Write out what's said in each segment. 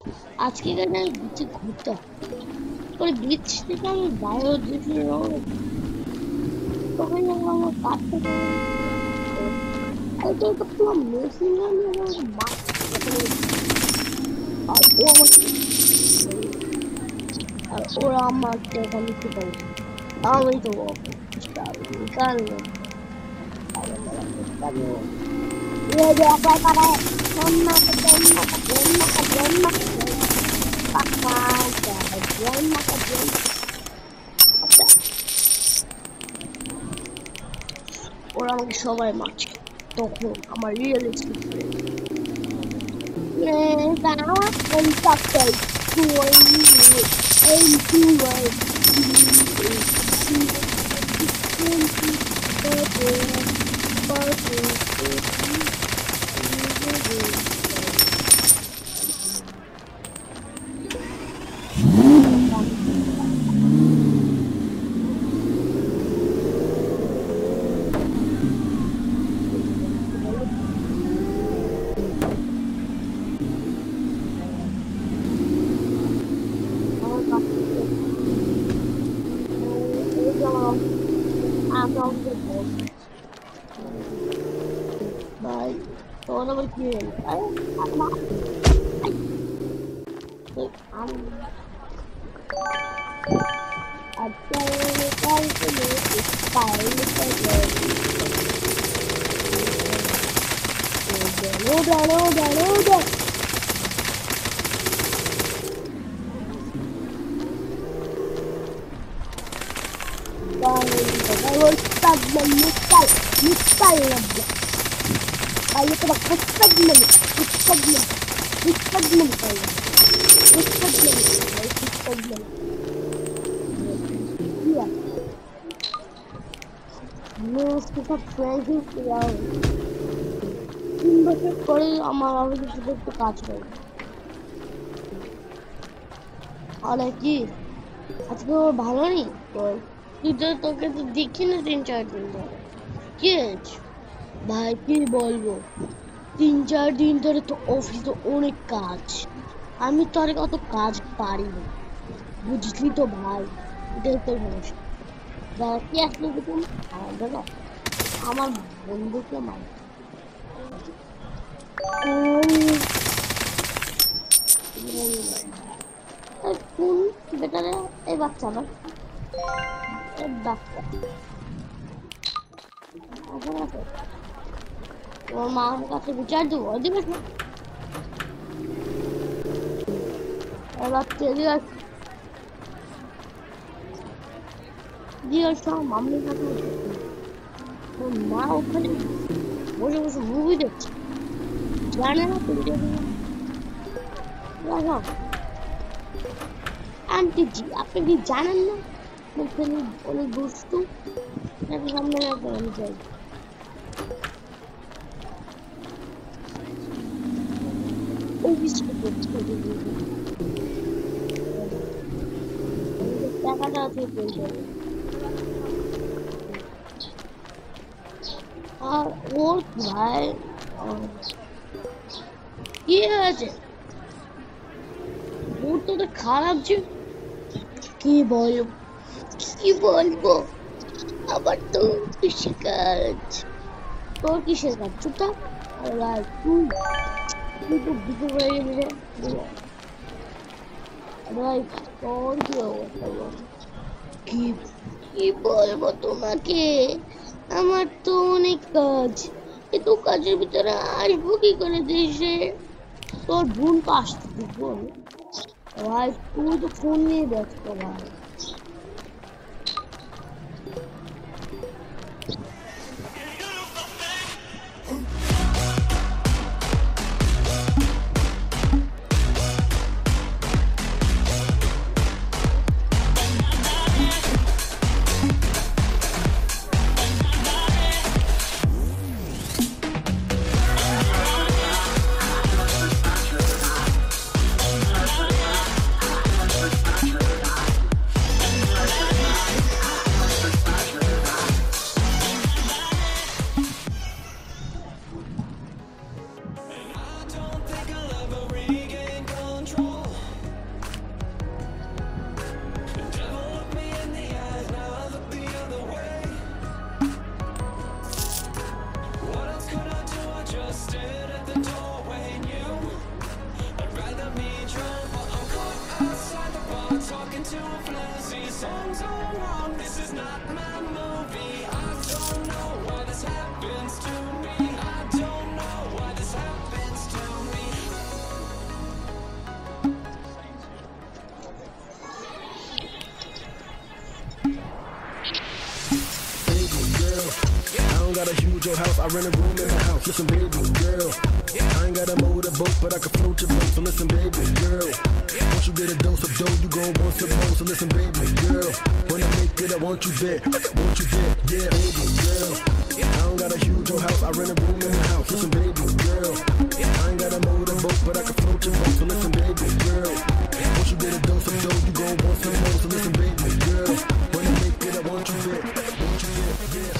আজকে কেন বিচে ঘুরতে করে বিচ থেকে আমি বাইরে দিয়েছি তখন আমার কাটতে আর তো পুরো মেশিন গান মাছ আর ও আমার আর ওরা আমার খালি কি করে আমি তো কারণ ওরা আমাকে সবাই মাছ তখন আমার realistic Bye. Todo lo que quieren. Ayo kita mustaqbal iya kita training ya 3 বছর পরে আমার অফিসে শুধু একটু কাজ করে আর কি আজকে ভালো নেই তুই তো তোকে তো দেখি না 3-4 দিন ধরে কি ভাই কি বলবো 3-4 দিন ধরে তো অফিসে অনেক কাজ আমি তো আর অত কাজ পারি না বুঝলি তো ভাই এটাই তো সমস্যা কি আসলে দেখুন দাদা আমার বন্ধুকে মার কোন বেটারে এই বাচ্চা না এই বাচ্চা ওর মার কাছে বিচার দেবো দিবে না এবার তেলিয়ার দিয়ার সব মামলির কাছে ওর মা ওখানে বসে বসে মুভি দেখছে জানে না তুমি আন্টিজি আপনি কি জানেন না ওখানে অনেক দুষ্টু নাকি সামনে আমি চাই টাকাটা আছে আর ওর ভাই কি হয়েছে মুহূর্তটা খারাপ যে কি বলবো আবার তো কৃষিকাজ তোর কিসের কাজ চুপটা তুই তো বিক্রি করে গেলি ভাই তোর কি অবস্থা কি বলবো তোমাকে আমার তো অনেক কাজ এত কাজের ভিতরে আসবো কি করে দেশে তোর বোন তো আসতে ভাই তুই তো ফোন নিয়ে ব্যস্ত ভাই Got a huge old house, I rent a room in the house. Listen, baby girl, I ain't got a motorboat, but I can float your boat. So listen, baby girl, once you get a dose of dough, you gon' want some more. So listen, baby girl, when I make it, I want you there, yeah, baby girl. I don't got a huge old house, I rent a room in the house. Listen, baby girl, I ain't got a motorboat, but I can float your boat. So listen, baby girl, once you get a dose of dough, you gon' want some more. So listen, baby girl, when I make it, I want you there, yeah.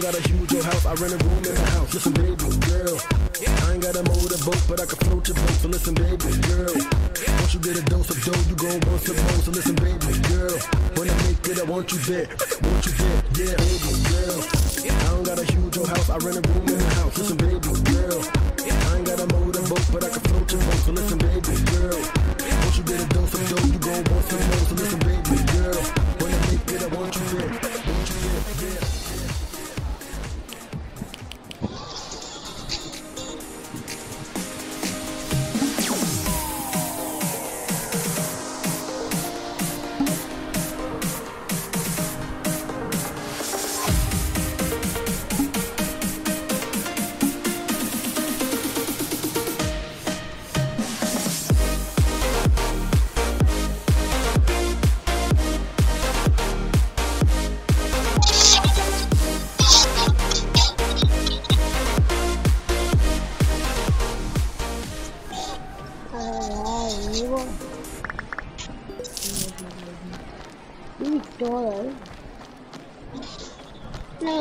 Got a huge old house, I rent a room in the house. Listen, baby girl, I ain't got a motorboat, but I can float your boat. So listen, baby girl, once you get a dose of dough, you gon' want some more. So listen, baby girl, when I make it, I want you there, yeah, baby girl. I don't got a huge old house, I rent a room in the house. Listen, baby girl, I ain't got a motorboat, but I can float your boat. So listen, baby girl, once you get a dose of dough, you gon' want some more. So listen, baby girl, when I make it, I want you there, yeah.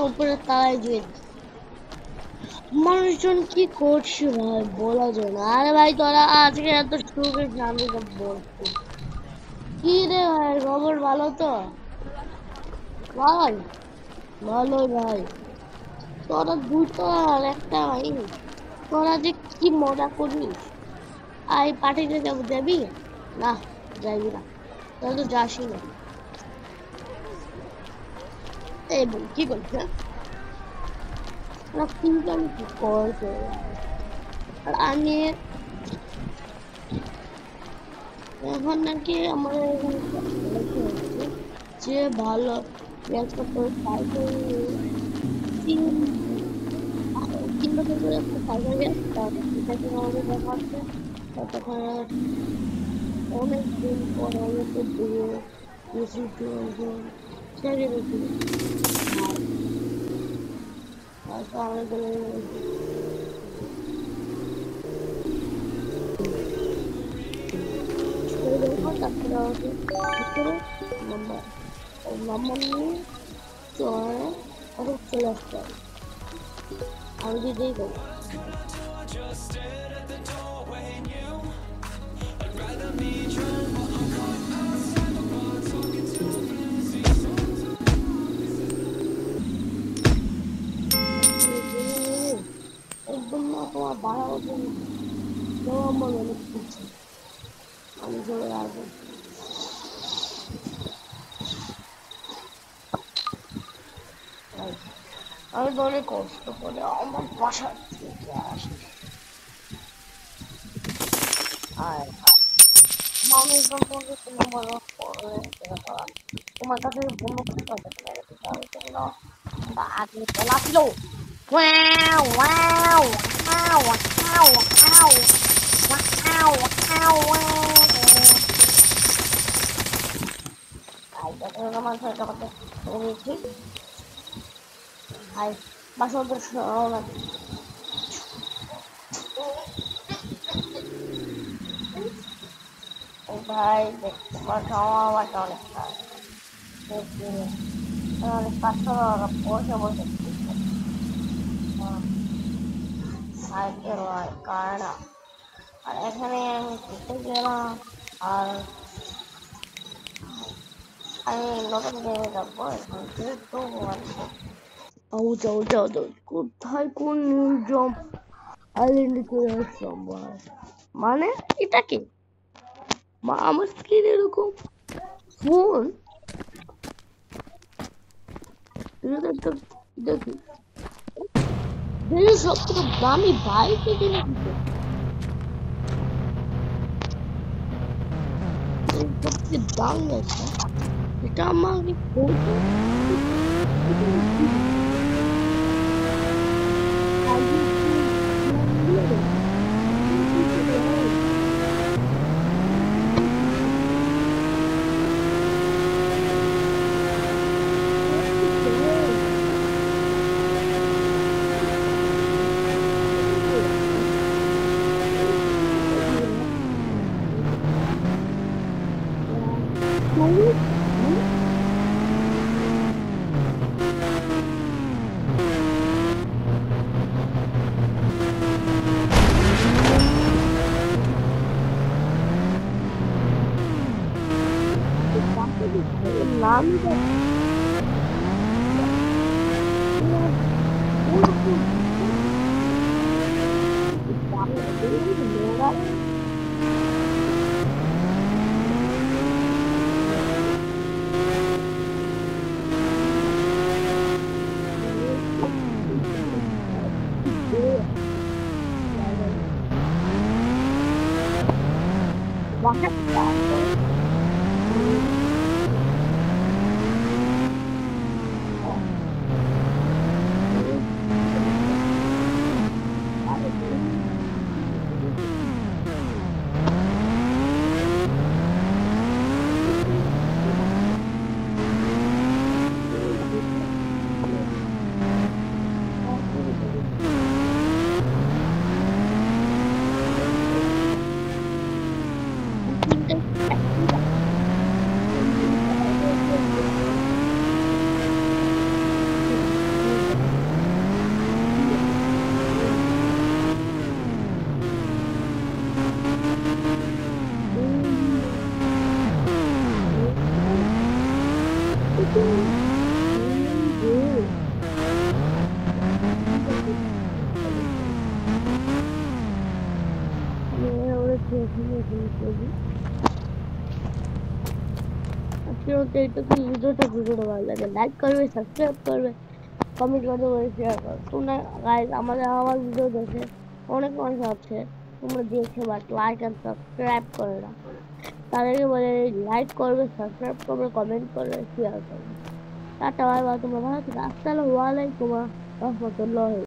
উপরে তাই যে মানুষজন কি করছে ভাই বলা যায় না। আরে ভাই তোরা আজকে এত সুখে জানি সব বলছি কি রে ভাই, খবর ভালো তো ভাই? ভালো ভাই, তোরা দুটো আর একটা ভাই, তোরা যে কি মজা করিস। আই পার্টিতে যাবো, যাবি না? যাবি না, তোরা তো যাসই না। এই বল কি করছে না, কিন্তু আমি কি করছে আর আমি এখন নাকি আমার যে ভালো সাইকেল 3 বছর ধরে একটা সাইকেল এটাকে আমাদের দেখা হচ্ছে ততক্ষণ অনেক দিন পর আমাকে দিয়ে ছেড়ে রেখে আমাদের তারপরে আমাকে ভিতরে নাম্বার নিয়ে চলে আসতে হবে। আমি যেটাই করবো একদম না, তোমার বাড়াও আমার অনেক কিছু আমি চলে আসবো। আমি তো অনেক কষ্ট করে আমার বাসা থেকে আসি আর মানুষজন তোমাকে কোনো মনে করে তোমার কাছে বন্ধু করতে আগে চলা ছিল। Wow, wow, wow, wow, wow, wow, wow, wow. Ay, ito naman sa kapatid. Okay. Ay, basura siya naman. Ay, ভাই দেখতে পাচ্ছ আমার অনেক অনেক পাথর বসে বসে সাইকেল আর কারণা আর এখানে আমি ঘুরতে গেলাম আর আমি নতুন জায়গায় যাবো এখন যেহেতু যাও যাও যাও, কোথায় কোন নির্জন আইল্যান্ডে চলে আসলাম ভাই। মানে এটা কি আমার স্ক্রিন এরকম ফোন, এটা তো একটা দেখি দেখি সব থেকে দামি বাইক কিনে দিতে, এই সব থেকে দামি একটা, এটা আমাকে বলতো নাম ভিডিওটা ভালো লাগে লাইক করবে, সাবস্ক্রাইব করবে, কমেন্ট করবে, শেয়ার করবে। তোমরা গাইস আমাদের আমার ভিডিও দেখে অনেক মানুষ আছে, তোমরা দেখে বাট লাইক এন্ড সাবস্ক্রাইব করে না, তাদেরকে বলে লাইক করবে, সাবস্ক্রাইব করবে, কমেন্ট করবে, শেয়ার করবে। টাটা বাই বাই, তোমরা ভালো থেকো। আসসালামু আলাইকুম ওয়া রাহমাতুল্লাহি।